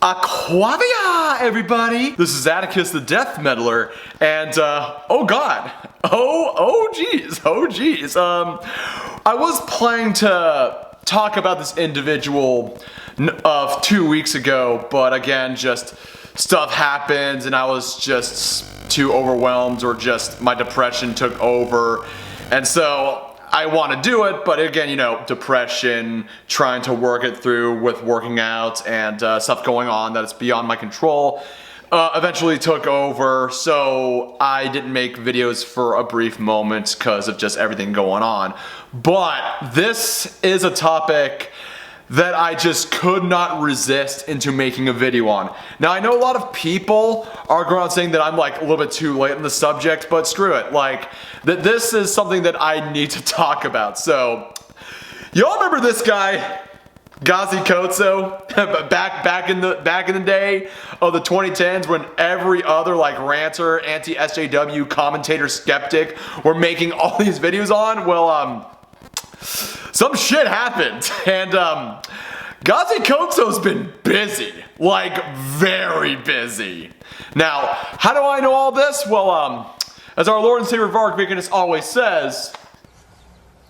Aquavia, everybody! This is Atticus the Death Meddler, and, oh god. Oh geez. I was planning to talk about this individual of 2 weeks ago, but again, just stuff happens and I was just too overwhelmed, or just my depression took over, and so I want to do it, but again, you know, depression, trying to work it through with working out and stuff going on that is beyond my control, eventually took over, so I didn't make videos for a brief moment because of just everything going on. But this is a topic that I just could not resist into making a video on. Now, I know a lot of people are going around saying that I'm like a little bit too late in the subject, but screw it. Like, this is something that I need to talk about. So, y'all remember this guy, Gazi Kodzo, back in the day of the 2010s, when every other like ranter, anti-SJW commentator, skeptic were making all these videos on? Well, some shit happened, and Gazi Kodzo's been busy, like very busy. Now, how do I know all this? Well, as our Lord and Savior Varg Vikinus always says,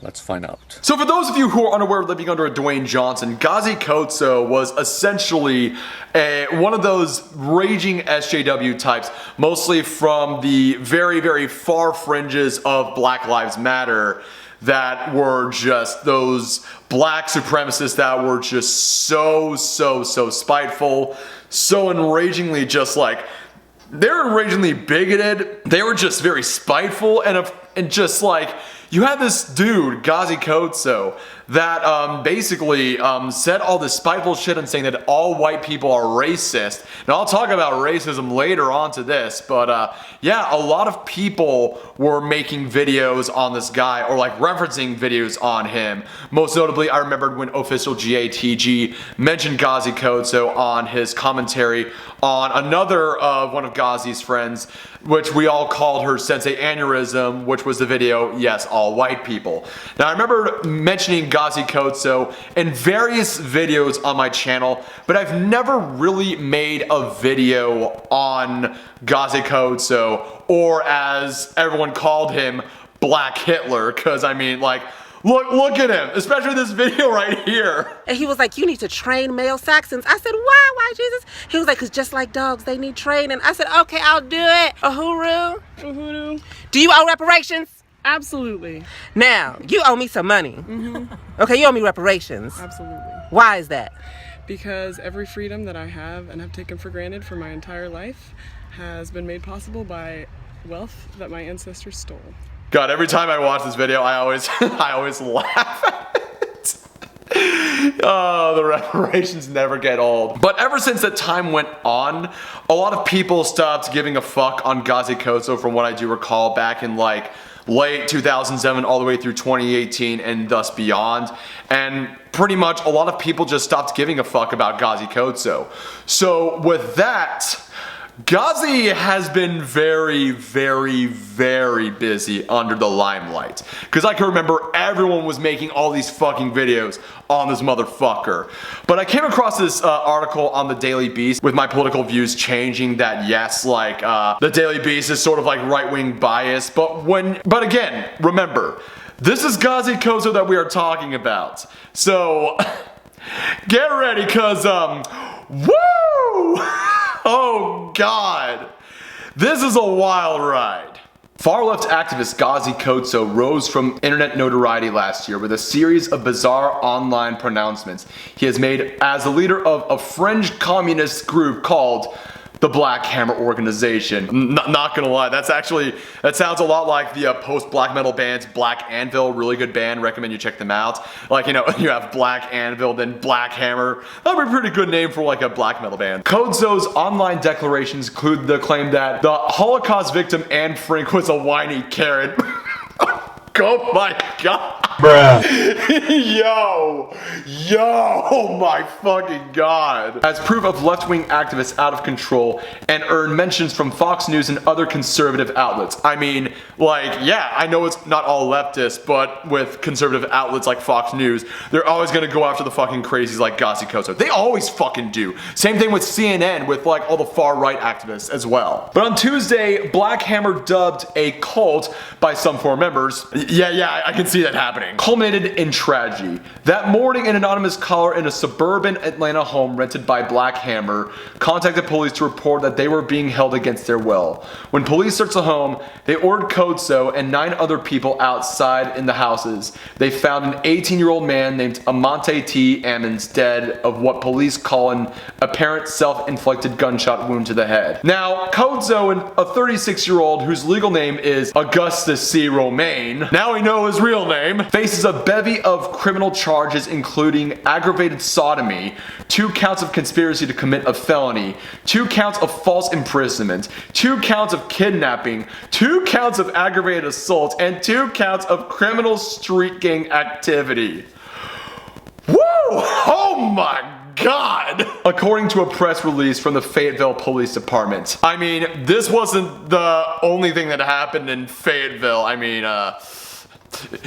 let's find out. So for those of you who are unaware of living under a Dwayne Johnson, Gazi Kodzo was essentially one of those raging SJW types, mostly from the very, very far fringes of Black Lives Matter, that were just those black supremacists that were just so spiteful, so enragingly just like, they were enragingly bigoted, they were just very spiteful, and just like, you had this dude, Gazi Kodzo, that basically said all this spiteful shit and saying that all white people are racist. Now, I'll talk about racism later on to this, but yeah, a lot of people were making videos on this guy, or like referencing videos on him. Most notably, I remembered when Official GATG mentioned Gazi Kodzo on his commentary on another one of Gazi's friends, which we all called her Sensei Aneurysm, which was the video, yes, all white people. Now, I remember mentioning Gazi Kodzo in various videos on my channel, but I've never really made a video on Gazi Kodzo, or as everyone called him, Black Hitler, because I mean, like, look at him, especially this video right here. And he was like, you need to train male Saxons. I said, why, Jesus? He was like, because just like dogs, they need training. I said, okay, I'll do it. UHURU? UHURU. Do you owe reparations? Absolutely. Now, you owe me some money. Okay, you owe me reparations. Absolutely. Why is that? Because every freedom that I have and have taken for granted for my entire life has been made possible by wealth that my ancestors stole. God, every time I watch this video, I always laugh at it. Oh, the reparations never get old. But ever since that time went on, a lot of people stopped giving a fuck on Gazi Kodzo, from what I do recall, back in like late 2007 all the way through 2018 and thus beyond. And pretty much a lot of people just stopped giving a fuck about Gazi Kodzo. So with that, Gazi has been very busy under the limelight. Because I can remember everyone was making all these fucking videos on this motherfucker. But I came across this article on the Daily Beast with my political views changing, that yes, like, the Daily Beast is sort of like right-wing bias. But again, remember, this is Gazi Kodzo that we are talking about. So, get ready, cause, woo! Oh god, this is a wild ride. Far-left activist Gazi Kodzo rose from internet notoriety last year with a series of bizarre online pronouncements he has made as the leader of a fringe communist group called the Black Hammer Organization. Not gonna lie, that sounds a lot like the post-black metal band's Black Anvil, really good band, recommend you check them out. Like, you know, you have Black Anvil, then Black Hammer. That would be a pretty good name for like a black metal band. Kodzo's online declarations include the claim that the Holocaust victim Anne Frank was a whiny Karen. Oh my god. Yo, oh my fucking god. As proof of left-wing activists out of control and earned mentions from Fox News and other conservative outlets. I mean, like, yeah, I know it's not all leftists, but with conservative outlets like Fox News, they're always gonna go after the fucking crazies like Gazi Kodzo. They always fucking do. Same thing with CNN with like all the far-right activists as well. But on Tuesday, Black Hammer, dubbed a cult by some former members, yeah, I can see that happening, culminated in tragedy. That morning, an anonymous caller in a suburban Atlanta home rented by Black Hammer contacted police to report that they were being held against their will. When police searched the home, they ordered Kodzo and 9 other people outside in the houses. They found an 18-year-old man named Amante T. Ammons dead of what police call an apparent self-inflicted gunshot wound to the head. Now, Kodzo, a 36-year-old whose legal name is Augustus C. Romaine, now we know his real name, faces a bevy of criminal charges including aggravated sodomy, 2 counts of conspiracy to commit a felony, 2 counts of false imprisonment, 2 counts of kidnapping, 2 counts of aggravated assault, and 2 counts of criminal street gang activity. Woo! Oh my God! According to a press release from the Fayetteville Police Department. I mean, this wasn't the only thing that happened in Fayetteville. I mean,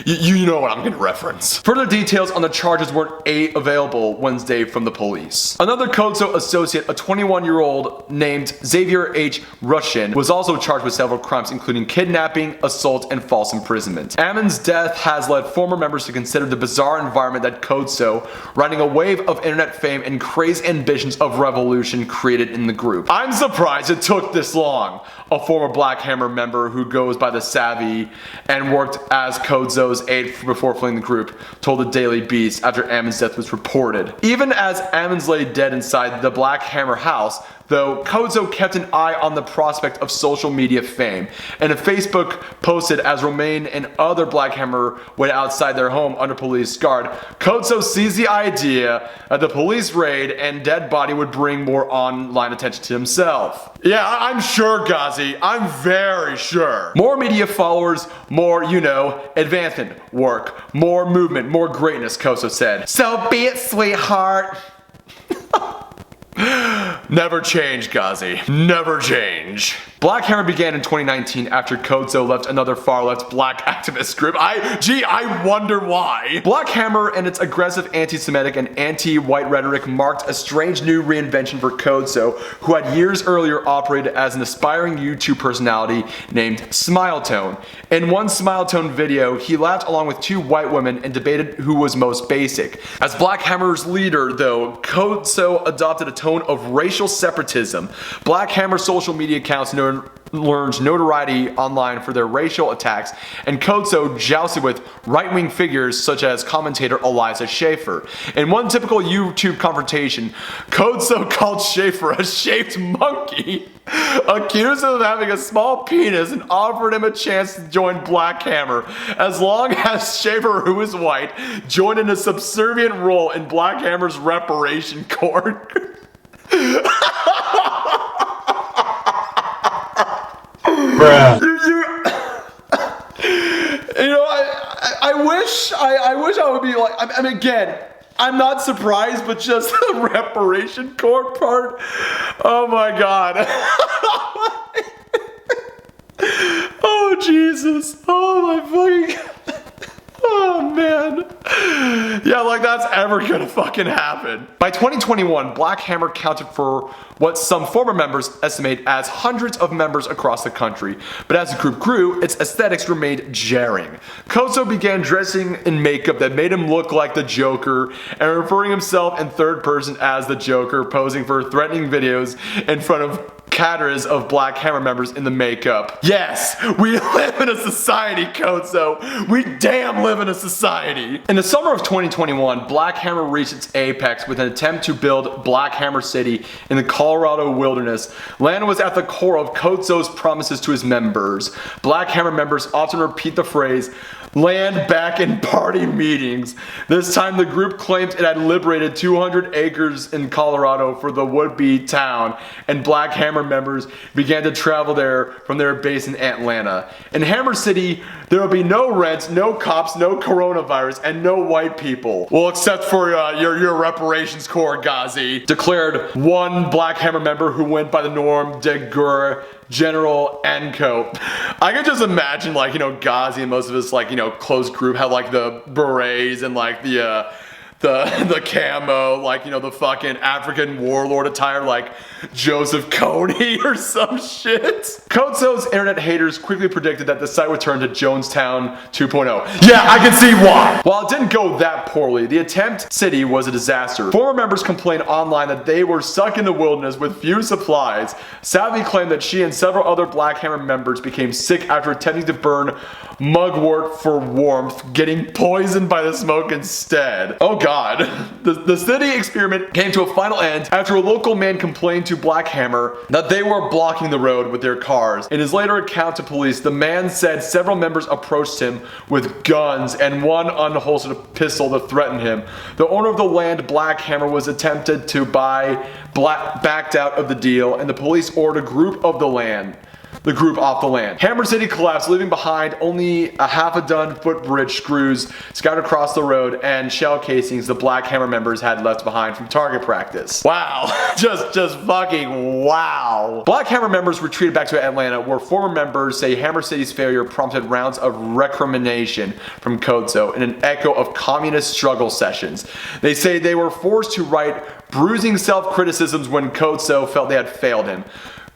you know what I'm gonna reference. Further details on the charges weren't available Wednesday from the police. Another Kodzo associate, a 21-year-old named Xavier H. Russian, was also charged with several crimes including kidnapping, assault, and false imprisonment. Ammon's death has led former members to consider the bizarre environment that Kodzo, riding a wave of internet fame and crazy ambitions of revolution, created in the group. I'm surprised it took this long. A former Black Hammer member who goes by the Savvy and worked as Kodzo's aide before fleeing the group told the Daily Beast after Ammon's death was reported. Even as Ammons lay dead inside the Black Hammer house, though, Kodzo kept an eye on the prospect of social media fame. And a Facebook posted as Romaine and other Black Hammer went outside their home under police guard, Kodzo seized the idea that the police raid and dead body would bring more online attention to himself. Yeah, I'm sure, Gazi. I'm very sure. More media followers, more, you know, advancement, work, more movement, more greatness, Kodzo said. So be it, sweetheart. Never change, Gazi. Never change. Black Hammer began in 2019 after Kodzo left another far-left black activist group. I wonder why. Black Hammer and its aggressive anti-Semitic and anti-white rhetoric marked a strange new reinvention for Kodzo, who had years earlier operated as an aspiring YouTube personality named Smiletone. In one Smiletone video, he laughed along with 2 white women and debated who was most basic. As Black Hammer's leader, though, Kodzo adopted a tone of racial separatism. Black Hammer social media accounts learned notoriety online for their racial attacks, and Kodzo jousted with right-wing figures such as commentator Eliza Schaefer. In one typical YouTube confrontation, Kodzo called Schaefer a shaped monkey, accused him of having a small penis, and offered him a chance to join Black Hammer, as long as Schaefer, who is white, joined in a subservient role in Black Hammer's reparation court. Bruh. You know, I wish I would be like, I mean, again, I'm not surprised, but just the reparation court part, oh my God. Oh Jesus, oh my fucking, oh man. Yeah, like that's ever gonna fucking happen. By 2021, Black Hammer counted for what some former members estimate as hundreds of members across the country. But as the group grew, its aesthetics remained jarring. Kodzo began dressing in makeup that made him look like the Joker and referring himself in third person as the Joker, posing for threatening videos in front of cadres of Black Hammer members in the makeup. Yes, we live in a society, Kodzo. We damn live in a society. In the summer of 2021, Black Hammer reached its apex with an attempt to build Black Hammer City in the Colorado wilderness. Land was at the core of Kodzo's promises to his members. Black Hammer members often repeat the phrase, "land back in party meetings." This time the group claimed it had liberated 200 acres in Colorado for the would-be town, and Black Hammer members began to travel there from their base in Atlanta. In Hammer City, There will be no rent, no cops, no coronavirus, and no white people. Well, except for your reparations corps, Ghazi, declared one Black Hammer member who went by the norm de guerre General Enco. I can just imagine, like, you know, Ghazi and most of his, like, you know, close group have like the berets and like the camo, like, you know, the fucking African warlord attire, like Joseph Kony or some shit. Kodzo's internet haters quickly predicted that the site would turn to Jonestown 2.0. Yeah, I can see why. While it didn't go that poorly, the attempt city was a disaster. Former members complained online that they were stuck in the wilderness with few supplies. Savvy claimed that she and several other Black Hammer members became sick after attempting to burn mugwort for warmth, getting poisoned by the smoke instead. Oh god. The city experiment came to a final end after a local man complained to Black Hammer that they were blocking the road with their cars. In his later account to police, the man said several members approached him with guns and one unholstered pistol to threaten him. The owner of the land, Black Hammer, was attempted to buy, backed out of the deal, and the police ordered a group off the land. Hammer City collapsed, leaving behind only a half a dozen footbridge screws scattered across the road and shell casings the Black Hammer members had left behind from target practice. Wow. just fucking wow. Black Hammer members retreated back to Atlanta, where former members say Hammer City's failure prompted rounds of recrimination from Kodzo in an echo of communist struggle sessions. They say they were forced to write bruising self-criticisms when Kodzo felt they had failed him.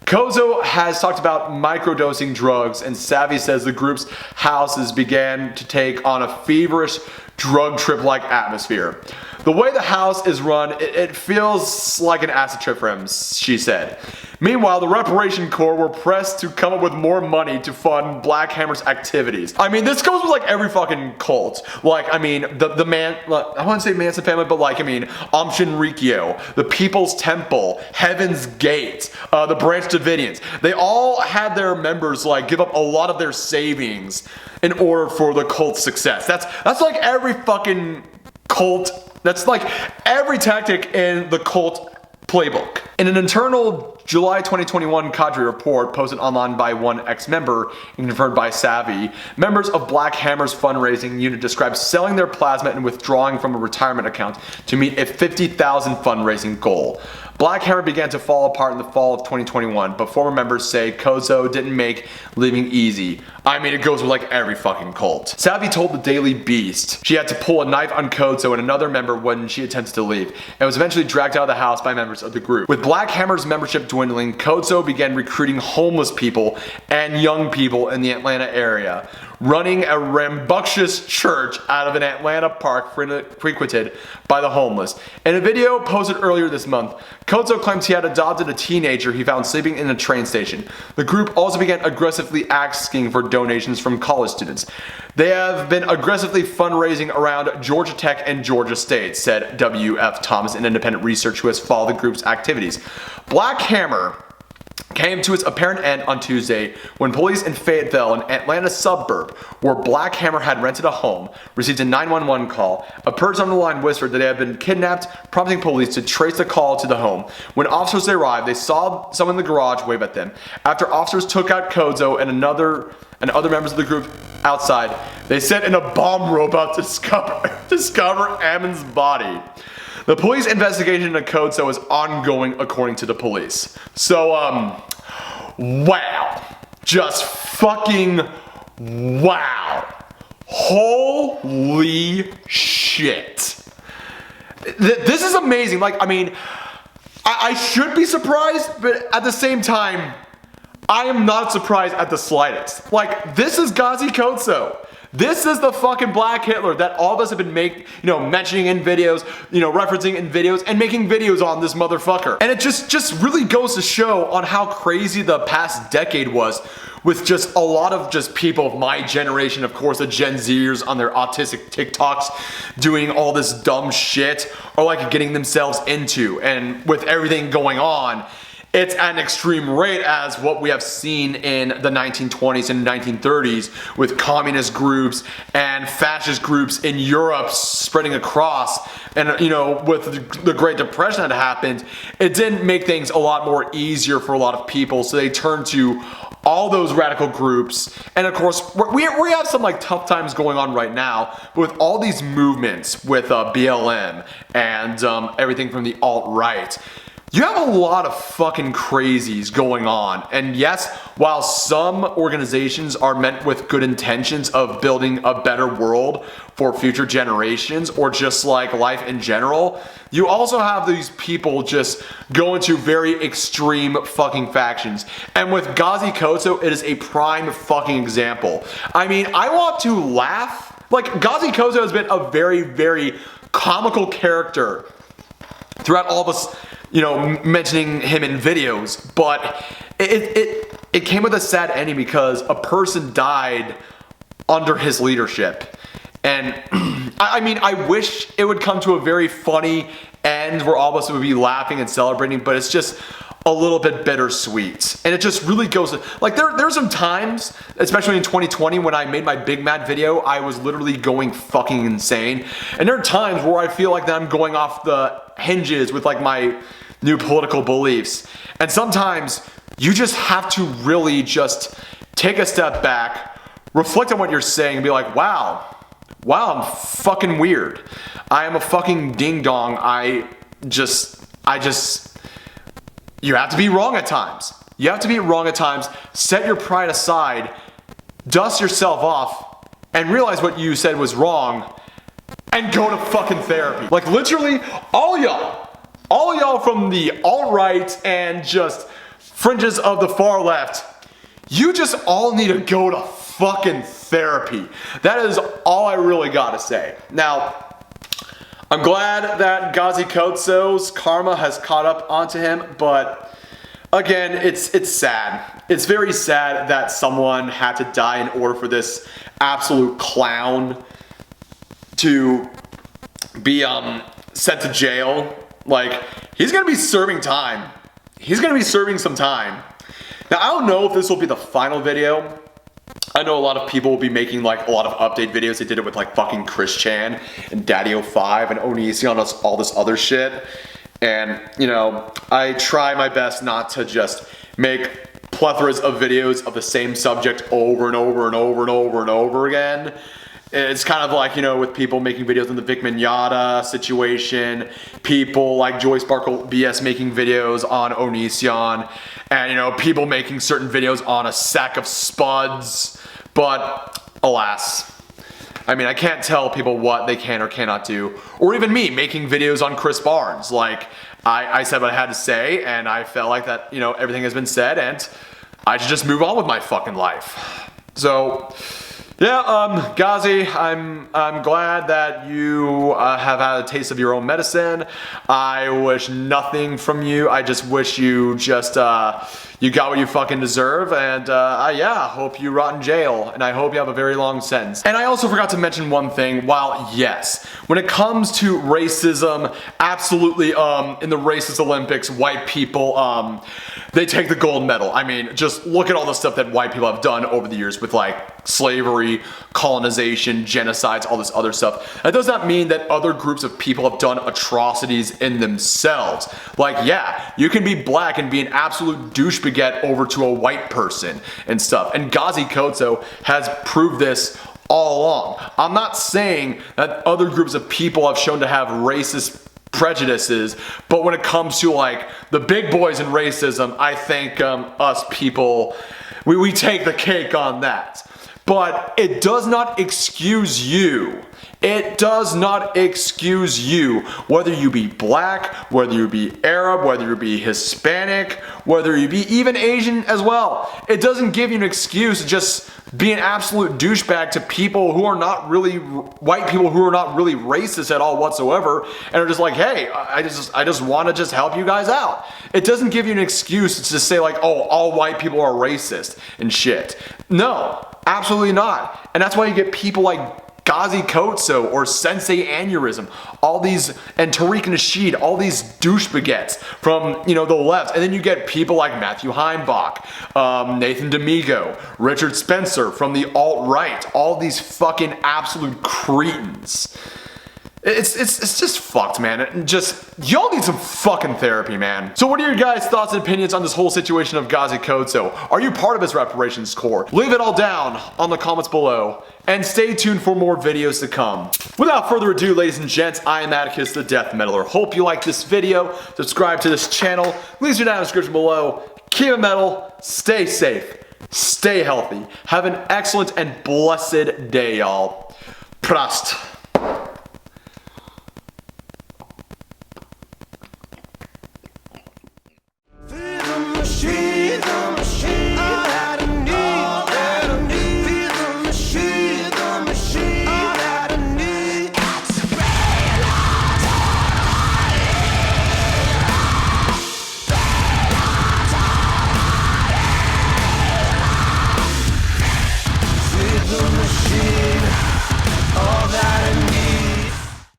Kodzo has talked about microdosing drugs, and Savvy says the group's houses began to take on a feverish drug trip-like atmosphere. The way the house is run, it feels like an acid trip for him, she said. Meanwhile, the Reparation Corps were pressed to come up with more money to fund Black Hammer's activities. I mean, this goes with like every fucking cult. Like, I mean, the man, I wouldn't say Manson family, but like, I mean, Shinrikyo, the People's Temple, Heaven's Gate, the Branch Davidians. They all had their members like give up a lot of their savings in order for the cult's success. That's like every fucking cult. That's like every tactic in the cult playbook. In an internal July 2021 cadre report posted online by one ex-member and confirmed by Savvy, members of Black Hammer's fundraising unit described selling their plasma and withdrawing from a retirement account to meet a $50,000 fundraising goal. Black Hammer began to fall apart in the fall of 2021, but former members say Kodzo didn't make living easy. I mean, it goes with like every fucking cult. Savvy told the Daily Beast she had to pull a knife on Kodzo and another member when she attempted to leave, and was eventually dragged out of the house by members of the group. With Black Hammer's membership dwindling, Kodzo began recruiting homeless people and young people in the Atlanta area, running a rambunctious church out of an Atlanta park frequented by the homeless. In a video posted earlier this month, Kodzo claims he had adopted a teenager he found sleeping in a train station. The group also began aggressively asking for donations from college students. They have been aggressively fundraising around Georgia Tech and Georgia State, said W.F. Thomas, an independent researcher who has followed the group's activities. Black Hammer came to its apparent end on Tuesday when police in Fayetteville, an Atlanta suburb where Black Hammer had rented a home, received a 911 call. A person on the line whispered that they had been kidnapped, prompting police to trace the call to the home. When officers arrived, they saw someone in the garage wave at them. After officers took out Kodzo and other members of the group outside, they sent in a bomb robot to discover Ammon's body. The police investigation into Kodzo is ongoing, according to the police. So, wow. Just fucking wow. Holy shit. This is amazing. Like, I mean, I should be surprised, but at the same time, I am not surprised at the slightest. Like, this is Gazi Kodzo. This is the fucking Black Hitler that all of us have been mentioning in videos, referencing in videos, and making videos on this motherfucker. And it just really goes to show on how crazy the past decade was, with just a lot of just people of my generation, of course, the Gen Zers on their autistic TikToks doing all this dumb shit, or like getting themselves into, and with everything going on, it's at an extreme rate as what we have seen in the 1920s and 1930s with communist groups and fascist groups in Europe spreading across. And with the Great Depression that happened, it didn't make things a lot more easier for a lot of people, so they turned to all those radical groups, and of course, we have some like tough times going on right now, but with all these movements with BLM and everything from the alt-right, you have a lot of fucking crazies going on. And yes, while some organizations are meant with good intentions of building a better world for future generations or just like life in general, you also have these people just go into very extreme fucking factions. And with Gazi Kodzo, it is a prime fucking example. I mean, I want to laugh. Like, Gazi Kodzo has been a very, very comical character throughout all this, you know, mentioning him in videos, but it came with a sad ending because a person died under his leadership. And I mean, I wish it would come to a very funny end where all of us would be laughing and celebrating, but it's just a little bit bittersweet. And it just really goes, like there's some times, especially in 2020 when I made my Big Mad video, I was literally going fucking insane. And there are times where I feel like that I'm going off the hinges with like my new political beliefs. And sometimes you just have to really just take a step back, reflect on what you're saying, and be like, wow, I'm fucking weird. I am a fucking ding dong. You have to be wrong at times. You have to be wrong at times. Set your pride aside, dust yourself off, and realize what you said was wrong, and go to fucking therapy. Like literally, all y'all from the alt-right and just fringes of the far left, you just all need to go to fucking therapy. That is all I really gotta say. Now, I'm glad that Gazi Kodzo's karma has caught up onto him, but again, it's sad. It's very sad that someone had to die in order for this absolute clown to be sent to jail. Like, he's gonna be serving time. He's gonna be serving some time. Now, I don't know if this will be the final video. I know a lot of people will be making like a lot of update videos. They did it with like fucking Chris Chan and Daddy05 and Onision and all this other shit. And, you know, I try my best not to just make plethoras of videos of the same subject over and over and over and over and over again. It's kind of like, you know, with people making videos on the Vic Mignogna situation, people like Joy Sparkle BS making videos on Onision, and, you know, people making certain videos on a sack of spuds. But alas, I mean, I can't tell people what they can or cannot do. Or even me making videos on Chris Barnes. Like, I said what I had to say, and I felt like that, you know, everything has been said, and I should just move on with my fucking life. So, yeah, Gazi, I'm glad that you have had a taste of your own medicine. I wish nothing from you. I just wish you just, you got what you fucking deserve, and yeah, hope you rot in jail, and I hope you have a very long sentence. And I also forgot to mention one thing. While yes, when it comes to racism, absolutely, in the racist Olympics, white people, they take the gold medal. I mean, just look at all the stuff that white people have done over the years with like slavery, colonization, genocides, all this other stuff. That does not mean that other groups of people have done atrocities in themselves. Like, yeah, you can be black and be an absolute douchebag over to a white person and stuff. And Gazi Kodzo has proved this all along. I'm not saying that other groups of people have shown to have racist prejudices, but when it comes to like the big boys in racism, I think us people, we take the cake on that. But it does not excuse you. It does not excuse you, whether you be black, whether you be Arab, whether you be Hispanic, whether you be even Asian as well. It doesn't give you an excuse to just be an absolute douchebag to people who are not really, white people who are not really racist at all whatsoever, and are just like, hey, I just want to just help you guys out. It doesn't give you an excuse to just say like, oh, all white people are racist and shit. No, absolutely not. And that's why you get people like Gazi Kodzo or Sensei Aneurysm, all these, and Tariq Nasheed, all these douchebaguettes from, you know, the left. And then you get people like Matthew Heimbach, Nathan D'Amigo, Richard Spencer from the alt-right, all these fucking absolute cretins. It's just fucked, man. Y'all need some fucking therapy, man. So what are your guys' thoughts and opinions on this whole situation of Gazi Kodzo? Are you part of his reparations corps? Leave it all down on the comments below. And stay tuned for more videos to come. Without further ado, ladies and gents, I am Atticus the Death Meddler. Hope you liked this video. Subscribe to this channel. Links are down in the description below. Keep it metal. Stay safe. Stay healthy. Have an excellent and blessed day, y'all. Prost.